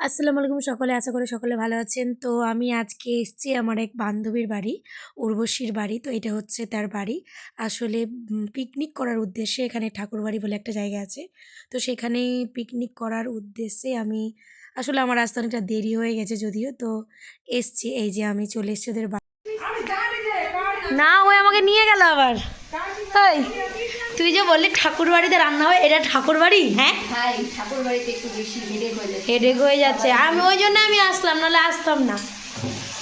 আসসালামু আলাইকুম সকলে, আশা করি সকলে ভালো আছেন। তো আমি আজকে এসেছি আমার এক বান্ধবীর বাড়ি, উর্বশীর বাড়ি। তো এটা হচ্ছে তার বাড়ি। আসলে পিকনিক করার উদ্দেশ্যে এখানে ঠাকুরবাড়ি বলে একটা জায়গা আছে। তো সেখানেই পিকনিক করার উদ্দেশ্যে আমি আসলে আমার আসতে অনেকটা দেরি হয়ে গেছে যদিও। তো এসছি, এই যে আমি চলে এসেছি ওদের বাড়ি। না, ওই আমাকে নিয়ে গেল আবার। তাই তুই যে বললি ঠাকুর বাড়িতে রান্না হয়, এটা ঠাকুর বাড়ি? হ্যাঁ, ঠাকুর বাড়িতে একটু বেশি হেডেক হয়ে যাচ্ছে। আমি ওই জন্য আমি আসলাম, নাহলে আসতাম না।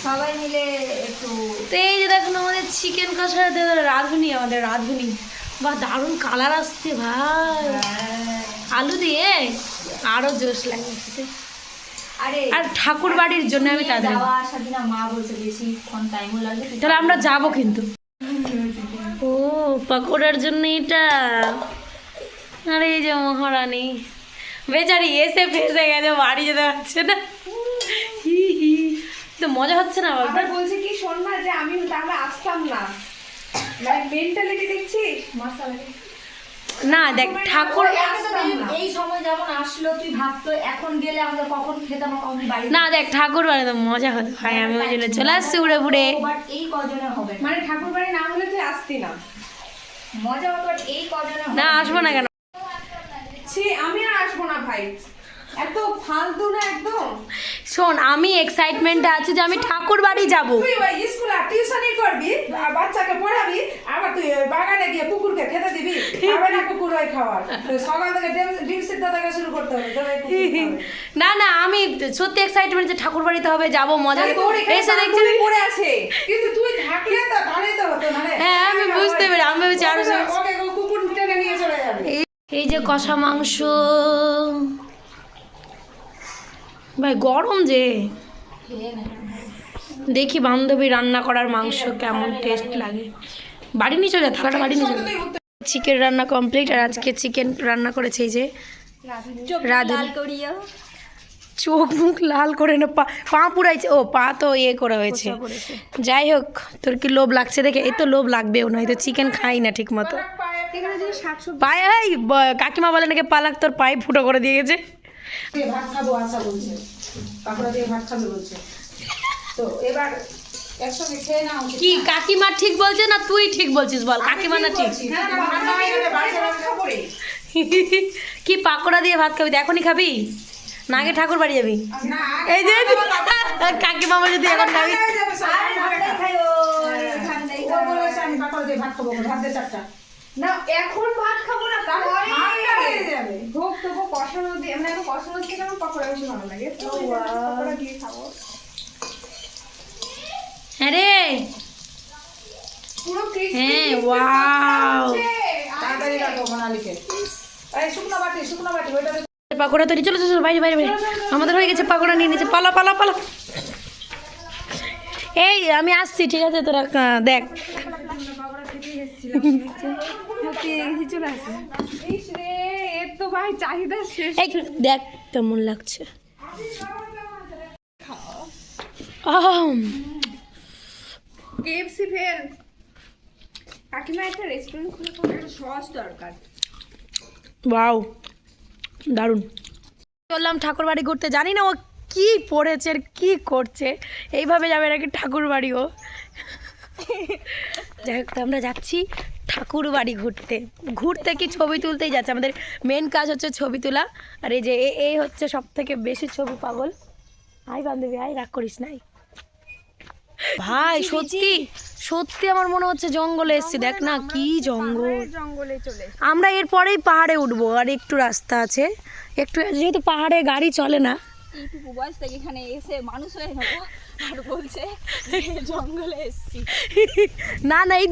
সবাই মিলে একটু। তো এই যে দেখুন আমাদের চিকেন কষা, রাঁধুনি, আমাদের রাঁধুনি। বা দারুণ কালার আসছে ভাই, আলু দিয়ে আরো জোশ লাগছে। আর ঠাকুর বাড়ির জন্য আমি তাদের মা বলছে বেশিক্ষণ টাইমও লাগবে, তাহলে আমরা যাবো কিন্তু। ও পাকোড়ার জন্য এটা। আর এই যে মহারানী বেচারি এসে ফেসে গেছে, বাড়ি যেতে পারছে না। তো মজা হচ্ছে না বাবা? বলছে কি শোন না, যে আমি তাহলে আসতাম না, মেন্টালিটি দেখছিস মাসালা। না দেখ ঠাকুর, এই সময় যেমন আসলো তুই ভাবতো এখন গেলে আমাদের কখন খেতাম বাড়ি। না দেখ ঠাকুর বাড়ি তো মজা হতো ভাই, আমি ওই জন্য চলে আসছি উড়ে ফুড়ে। বাট এই কজনে হবে মানে ঠাকুর বাড়ি না হলে তুই আসতি না, মজা হতো, এই কজনে না আসবো না কেন? আমি আর আসবো না ভাই, এত ফালতু না একদম। শোন, আমি এক্সাইটমেন্টে আছি যে আমি ঠাকুর বাড়ি যাবো। তুই ওই স্কুল আর টিউশনই করবি, বাচ্চাকে পড়াবি, আবার তুই ওই বাগানে গিয়ে কুকুরকে খেতে দিবি। খাবে না কুকুর ওই খাওয়ার, সকাল থেকে ডিম সিদ্ধ থেকে শুরু করতে হবে। না না, আমি সত্যি এক্সাইটমেন্ট যে ঠাকুর বাড়িতে হবে, যাবো, মজা। এসে দেখছি পড়ে আছে, কিন্তু তুই থাকলে তো তাহলেই তো হতো না। হ্যাঁ আমি বুঝতে পেরে, আমি ভেবেছি আরো ওকে কুকুর টেনে নিয়ে চলে যাবে। এই যে কষা মাংস ভাই, গরম যে। দেখি বান্ধবী রান্না করার মাংস কেমন টেস্ট লাগে। বাড়ি নিয়ে চলে, থালাটা বাড়ি নিয়ে চলে। চিকেন রান্না কমপ্লিট। আর আজকে চিকেন রান্না করেছে এই যে রাধুনি। চোখ মুখ লাল করে না, পা পুরাইছে। ও পা তো ইয়ে করে হয়েছে। যাই হোক, তোর কি লোভ লাগছে দেখে? এই তো লোভ লাগবেও না, এই তো চিকেন খাই না ঠিক মতো। পায়ে কাকিমা বলে নাকি পালাক তোর পায়ে ফুটো করে দিয়ে গেছে। ভাত খাবো আশা বলছে, পাকোড়া দিয়ে ভাত খাবে বলছে। তো এবার একসঙ্গে খেয়ে নাও। কি কাকিমা ঠিক বলছে না তুই ঠিক বলছিস? বল কাকিমা না ঠিক? কি পাকোড়া দিয়ে ভাত খাবি? এখনই খাবি না আগে ঠাকুর বাড়ি যাবি? এই যে কাকিমা বলছে তুই এখন খাবি। না এখন ভাত খাবো না, তাহলে যাবে ভোগ তবু কষানো দিয়ে, মানে কষানো থেকে আমার পকোড়া বেশি ভালো লাগে। তো পকোড়া দিয়ে খাবো। হ্যাঁ রে, পুরো হ্যাঁ ওয়াও। তাড়াতাড়ি রাখো মোনালিকে। এই শুকনো বাটি ওইটা পাকোড়া তৈরি। চলো চলো বাইরে বাইরে বাইরে, আমাদের হয়ে গেছে। পাকোড়া নিয়ে নিয়েছে, পালা পালা পালা। এই আমি আসছি, ঠিক আছে? তোরা দেখ। এর তো ভাই চাহিদা শেষ। এই দেখ কেমন লাগছে। KFC fail. কাকিমা একটা রেস্টুরেন্ট খুলে একটা সস দরকার। ওয়াও দারুণ। চললাম ঠাকুর বাড়ি ঘুরতে। জানি না ও কি পড়েছে আর কি করছে, এইভাবে যাবে নাকি ঠাকুর বাড়িও। যাই হোক, আমরা যাচ্ছি ঠাকুর বাড়ি ঘুরতে। ঘুরতে কি ছবি তুলতেই যাচ্ছে, আমাদের মেন কাজ হচ্ছে ছবি তোলা। আর এই যে এই হচ্ছে সব থেকে বেশি ছবি পাগল। আই বান্ধবী আই, রাগ করিস নাই ভাই। সত্যি সত্যি আমার মনে হচ্ছে জঙ্গলে এসছি। দেখ না কি জঙ্গল। জঙ্গলে চলে আমরা এরপরেই পাহাড়ে উঠবো, আর একটু রাস্তা আছে, একটু, যেহেতু পাহাড়ে গাড়ি চলে না। এইটুকু বয়স থেকে এখানে এসে মানুষ হয়ে যাবো আর বলছে জঙ্গলে এসছি। না না, এই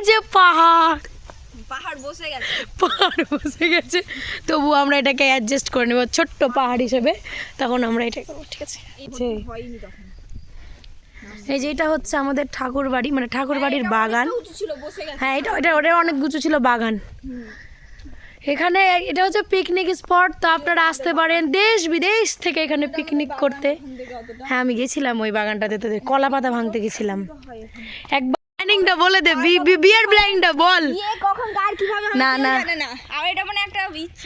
যে পাহাড় বসে গেছে, পাহাড় বসে গেছে, তবু আমরা এটাকে অ্যাডজাস্ট করে নেবো ছোট্ট পাহাড় হিসেবে। তখন আমরা এটা করবো, ঠিক আছে? হয়নি তখন। এই যে এটা হচ্ছে আমাদের ঠাকুর বাড়ি, মানে ঠাকুর বাড়ির বাগান। হ্যাঁ ওটা অনেক গুছু ছিল বাগান। এখানে এটা হচ্ছে পিকনিক স্পট। তো আপনারা আসতে পারেন দেশ বিদেশ থেকে এখানে পিকনিক করতে। হ্যাঁ আমি গেছিলাম ওই বাগানটাতে, তোদের কলা পাতা ভাঙতে গেছিলাম একবার। প্ল্যানিংটা বলে দে, বিয়ের প্ল্যানিংটা বল। বিয়ে কখন কার কিভাবে হয় না, কেউ না। জানে না। আর এটা মানে একটা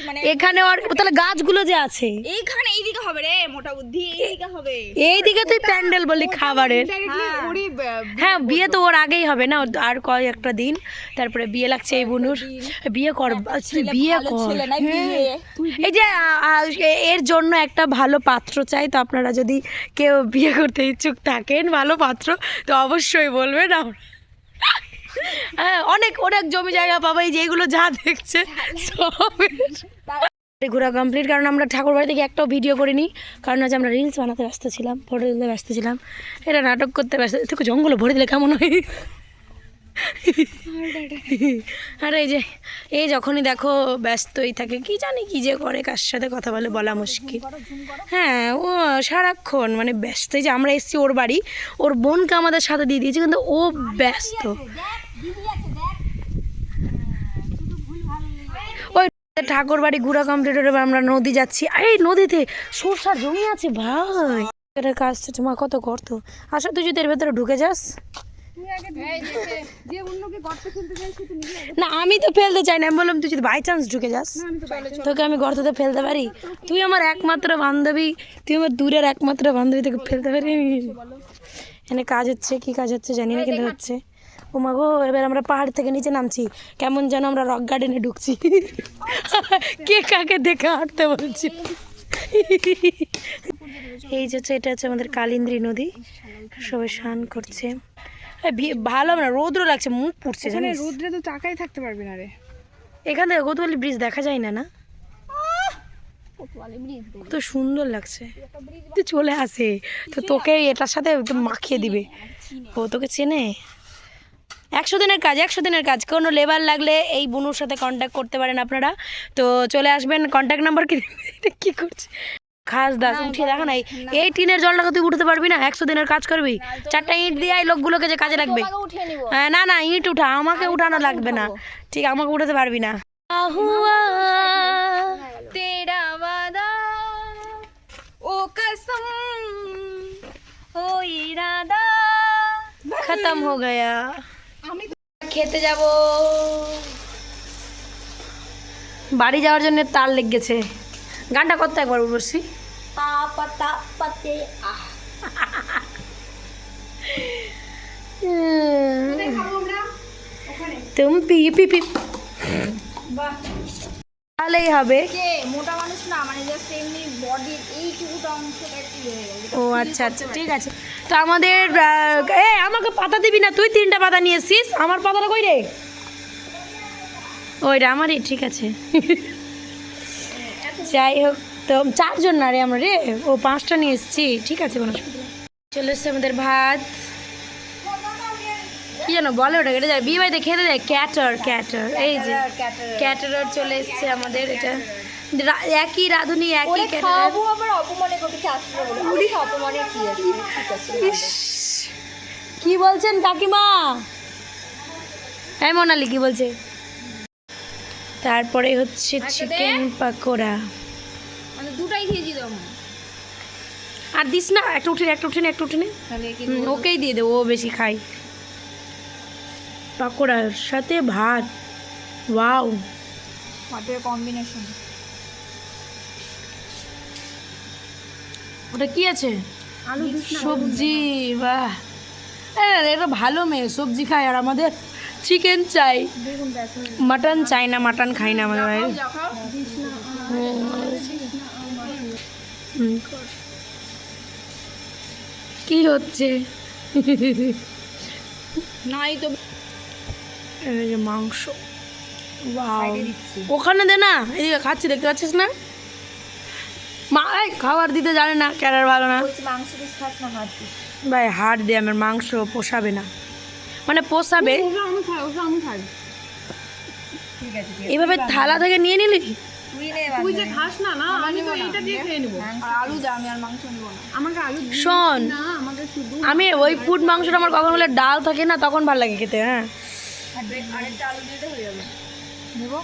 মানে এখানে আর তাহলে গাছগুলো যে আছে এইখানে এইদিকে হবে রে, মোটা বুদ্ধি এইদিকে হবে। এইদিকে তুই প্যান্ডেল বলি খাবারের। হ্যাঁ বিয়ে তো ওর আগেই হবে না, আর কয়েকটা দিন তারপরে বিয়ে লাগছে এই বুনুর। বিয়ে কর, তুই বিয়ে ভালো কর। ছেলে নাই বিয়ে। এই যে এর জন্য একটা ভালো পাত্র চাই, তো আপনারা যদি কেউ বিয়ে করতে ইচ্ছুক থাকেন ভালো পাত্র তো অবশ্যই বলবেন। হ্যাঁ অনেক অনেক জমি জায়গা পাবো, এই যে এগুলো যা দেখছে সবের। ঘোরা কমপ্লিট, কারণ আমরা ঠাকুর বাড়ি থেকে একটাও ভিডিও করিনি, কারণ হচ্ছে আমরা রিলস বানাতে ব্যস্ত ছিলাম, ফটো তুলতে ব্যস্ত ছিলাম, এটা নাটক করতে ব্যস্ত। তোকে জঙ্গলে ভরে দিলে কেমন হয়? আর এই যখনই দেখো ব্যস্তই থাকে, কি জানি কি যে করে, কার সাথে কথা বলে বলা মুশকিল। হ্যাঁ ও সারাক্ষণ মানে ব্যস্ত। এই যে আমরা এসেছি ওর বাড়ি, ওর বোনকে আমাদের সাথে দিয়ে দিয়েছি, কিন্তু ও ব্যস্ত। ওই ঠাকুর বাড়ি ঘোরা কমপ্লিট হলে আমরা নদী যাচ্ছি। এই নদীতে সরষার জমি আছে ভাই, এটা কাজ মা কত গর্ত। আসলে তুই যদি এর ভেতরে ঢুকে যাস। না আমি তো ফেলতে চাই না, আমি বললাম তুই যদি বাই চান্স ঢুকে যাস তোকে আমি গর্ততে ফেলতে পারি? তুই আমার একমাত্র বান্ধবী, তুই আমার দূরের একমাত্র বান্ধবী, তোকে ফেলতে পারি আমি? এখানে কাজ হচ্ছে, কি কাজ হচ্ছে জানি না, কিন্তু হচ্ছে। ও মা গো, এবার আমরা পাহাড় থেকে নিচে নামছি, কেমন যেন আমরা রক গার্ডেনে ঢুকছি। কে কাকে দেখে হাঁটতে বলছি। এই যে এটা হচ্ছে আমাদের কালিন্দ্রী নদী, সবাই স্নান করছে। ভালো না, রৌদ্র লাগছে, মুখ পুড়ছে জানিস। রোদ্রে তো টাকাই থাকতে পারবি না রে। এখান থেকে কোতোয়ালি ব্রিজ দেখা যায় না, না কত সুন্দর লাগছে। তুই চলে আসে তো তোকে এটার সাথে মাখিয়ে দিবে, ও তোকে চেনে। 100 দিনের কাজ, 100 দিনের কাজ। কোনো লেবার লাগলে এই বুনুর সাথে কন্ট্যাক্ট করতে পারেন আপনারা, তো চলে আসবেন। কন্ট্যাক্ট নাম্বার কি করছে খাস দাস উঠিয়ে দেখা নাই। এই টিনের জলটাকে তুই উঠতে পারবি না? 100 দিনের কাজ করবি, 4টা ইট দিয়ে এই লোকগুলোকে যে কাজে লাগবে। না না ইট উঠা, আমাকে উঠানো লাগবে না, ঠিক আমাকে উঠাতে পারবি না। তেরা ওয়াদা ও কসম ও ইরাদা খতম হো গয়া। খেতে যাব, বাড়ি যাওয়ার জন্য তার লেগে গেছে। গানটা করতে একবার বসি। পাতা পাতে আহ তুমি পি পি পি তাহলেই হবে। কে মোটা মানুষ না, মানে জাস্ট এমনি বডির এইটুকুটা অংশটা একটু হয়ে গেছে। ও আচ্ছা আচ্ছা ঠিক আছে। তো আমাদের আমাকে পাতা দিবি না, তুই 3টা পাতা নিয়ে এসছিস, আমার পাতাটা কই রে? ওইটা আমারই, ঠিক আছে। যাই হোক, তো 4 জন না রে আমরা রে, ও 5টা নিয়ে এসছি, ঠিক আছে কোনো অসুবিধা নেই। চলে এসছে আমাদের ভাত, কি জানো বলে ওটা, এটা যায় বিয়ে বাড়িতে খেতে যায় ক্যাটার। এই যে ক্যাটারার চলে এসছে আমাদের। এটা একই রাঁধুনি, একই ক্যাটারার। আবার অপমানে করতে আসলো বলে অপমানে কি আছে, ঠিক আছে। কি বলছেন কাকিমা? হ্যাঁ মোনালি কি বলছে? তারপরে হচ্ছে চিকেন পাকোড়া, মানে দুটাই খেয়েছি তো। আর দিস না, একটা উঠে ওকেই দিয়ে দে, ও বেশি খাই। পাকোড়ার সাথে ভাত, ওয়াও ভাতের কম্বিনেশন। ওটা কি আছে? আলু সবজি, বাহ এটা ভালো মেয়ে, সবজি খায়। আর আমাদের চিকেন চাই, মাটন চাই না, মাটন খাই না আমাদের বাইরে। কি হচ্ছে? নাই তো এই যে মাংস, ওয়াও ওখানে দে না, এদিকে খাচ্ছি, দেখতে পাচ্ছিস না? মা খাবার দিতে জানে না, ক্যারার ভালো না। মাংস পিস খাস না, হাত পিস ভাই হাড় দিয়ে আমার মাংস পোষাবে না, মানে পোষাবে এইভাবে থালা থেকে নিয়ে নিলি। তুই যে খাস না, না আমি তো এটা দিয়ে খেয়ে নেব। আলু দা, আমি আর মাংস নেব না। আমাকে আলু শোন, না, আমাকে শুধু আমি ওই ফুড মাংসটা আমার কখন হলে ডাল থাকে না, তখন ভালো লাগে খেতে। হ্যাঁ আরেকটা আলু দিতে হয়ে যাবে। নেব।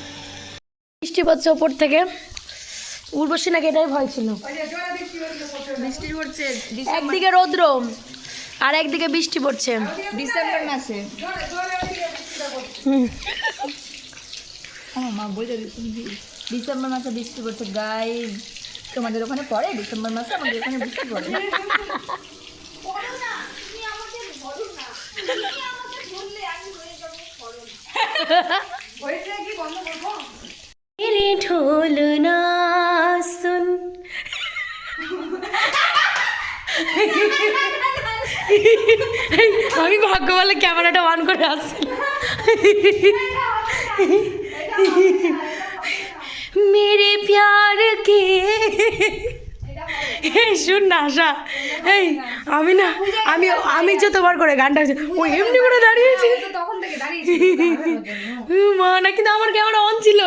বৃষ্টি পড়ছে ওপর থেকে, উর্বশী নাকি এটাই ভয় ছিল। বৃষ্টি পড়ছে, একদিকে রৌদ্র আর একদিকে বৃষ্টি পড়ছে। ডিসেম্বর মাসে জোরে জোরে ওইদিকে বৃষ্টিটা পড়ছে। আমার মা বলে দিচ্ছি ডিসেম্বর মাসে বৃষ্টি পড়ছে গাইজ। তোমাদের ওখানে পড়ে ডিসেম্বর মাসে, আমাদের ওখানে বৃষ্টি পড়ে। হয়েছে কি বন্ধ করবো? मेरे ढोल ना सुन আমি ভাগ্য বলে ক্যামেরাটা অন করে আসছি। মেরে প্যার কে শুন না আশা, এই আমি না আমি আমি যে তোমার করে গানটা হচ্ছে ও এমনি করে দাঁড়িয়েছে তো তখন থেকে দাঁড়িয়েছি মা না, কিন্তু আমার ক্যামেরা অন ছিল।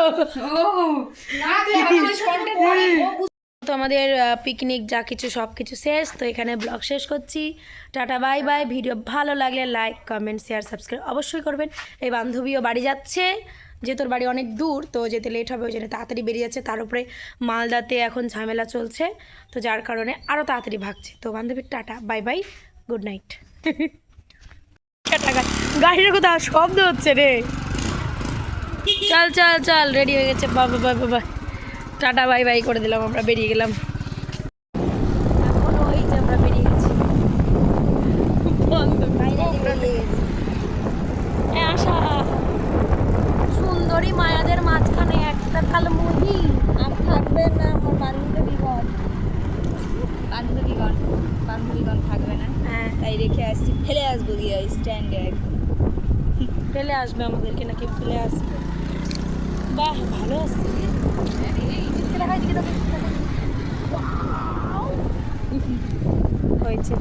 না তুই ভাবছিস content বানাবো। তো আমাদের পিকনিক যা কিছু সব কিছু শেষ, তো এখানে ব্লগ শেষ করছি। Tata bye bye. ভিডিও ভালো লাগলে লাইক কমেন্ট শেয়ার সাবস্ক্রাইব অবশ্যই করবেন। এই বান্ধবীও বাড়ি যাচ্ছে, যে তোর বাড়ি অনেক দূর, তো যেতে লেট হবে ওই জন্য তাড়াতাড়ি বেরিয়ে যাচ্ছে। তার উপরে মালদাতে এখন ঝামেলা চলছে, তো যার কারণে আরও তাড়াতাড়ি ভাগছে। তো বান্ধবীর tata bye bye, good night. গাড়ির কোথাও শব্দ হচ্ছে রে, চল চল চল, রেডি হয়ে গেছে, বাবা বাই বাবা, টাটা বাই বাই করে দিলাম, আমরা বেরিয়ে গেলাম। এখন ওই যে আমরা বেরিয়ে গেছি, আশা সুন্দরী মায়াদের মাঝখানে একটা কালো মুরগি আর থাকবে না আমার বান্ধবীগণ থাকবে না, হ্যাঁ তাই রেখে আসছি, ফেলে আসবো গিয়ে স্ট্যান্ডে একদম। ফেলে আসবে আমাদেরকে, নাকি ফেলে আসবে? বাহ ভালো আসছে হয়েছে।